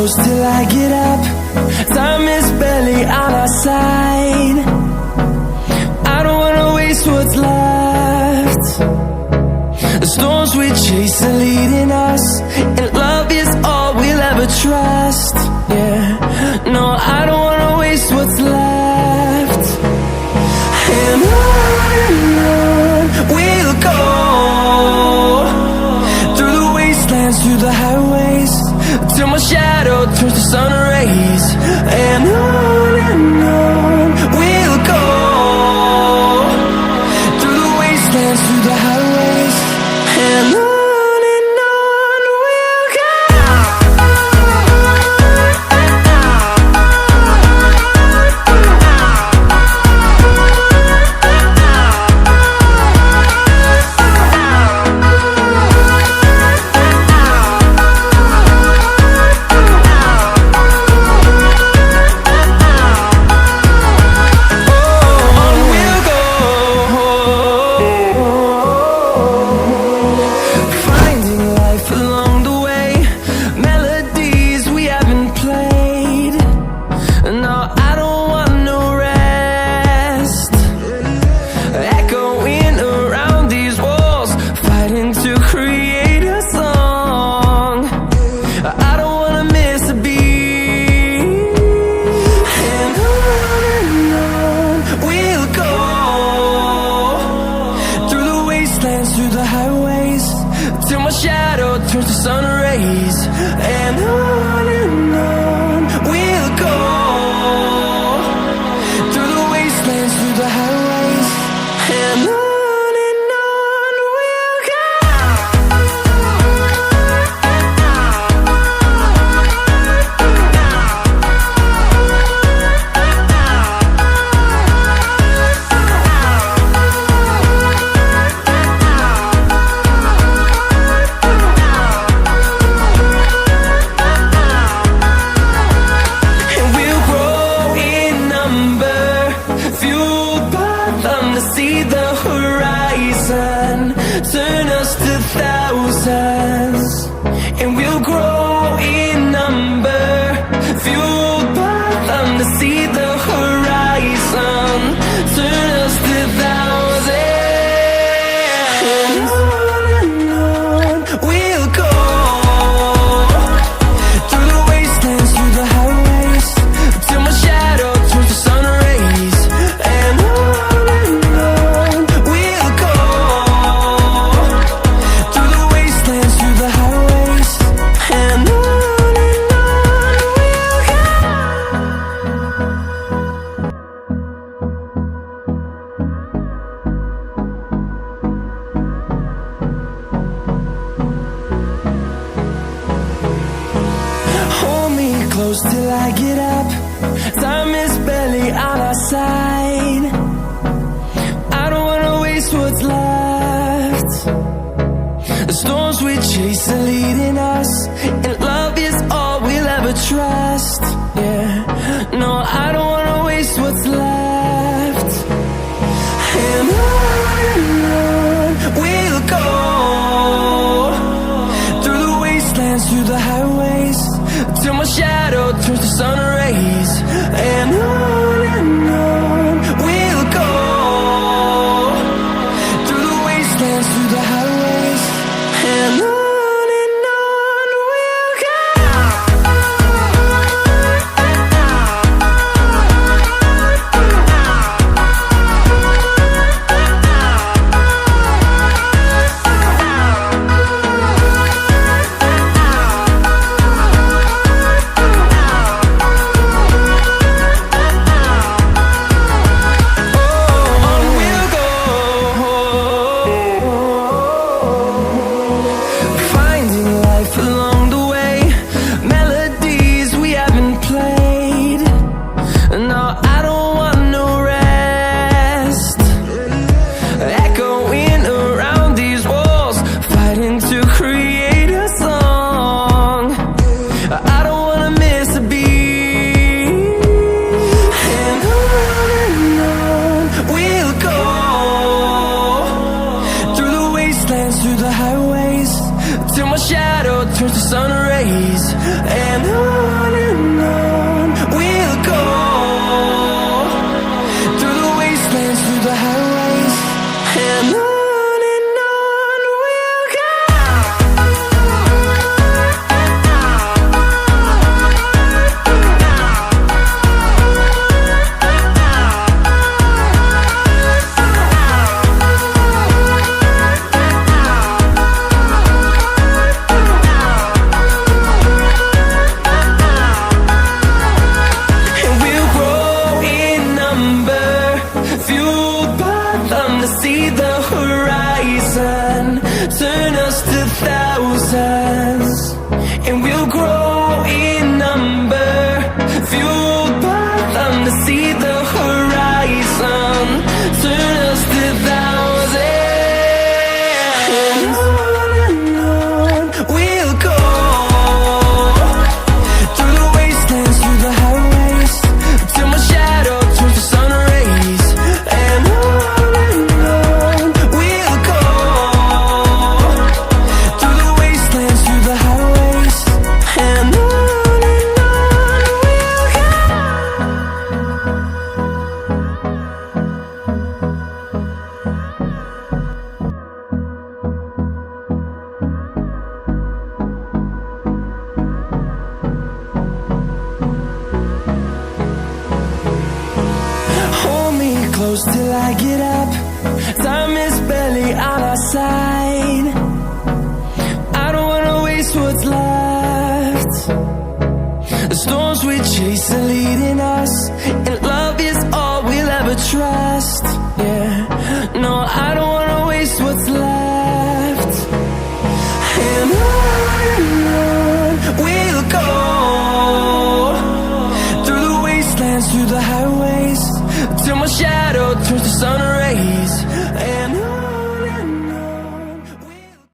close till I get up. Time is barely on our side. I don't wanna waste what's left. The storms we chase are leading us, and love is all we'll ever trust. Yeah, no, I don't wanna waste what's left. And on we'll go, through the wastelands, through the highways, till my shadow turns to sun rays. And on we'll go, through the wastelands, through the highways, and on we'll go. Through the highways, till my shadow turns to sun rays. And on we'll go, through the wastelands, through the highways, and on we'll go. See the horizon, turn us to thousands, and we'll grow in number, fueled by them to see the horizon, turn us to thousands, and on we'll go, through the wastelands, through the highways, till my shadow turns to sun rays. And on see the horizon, turn us to thousands. And on we'll go, through the wastelands, through the highways, till my shadow turns to sun rays. And on we'll go, through the wastelands, through the highways. And on we'll go. Hold me close till I get up. Time is barely on our side. I don't wanna waste what's left. The storms we chase are leading us.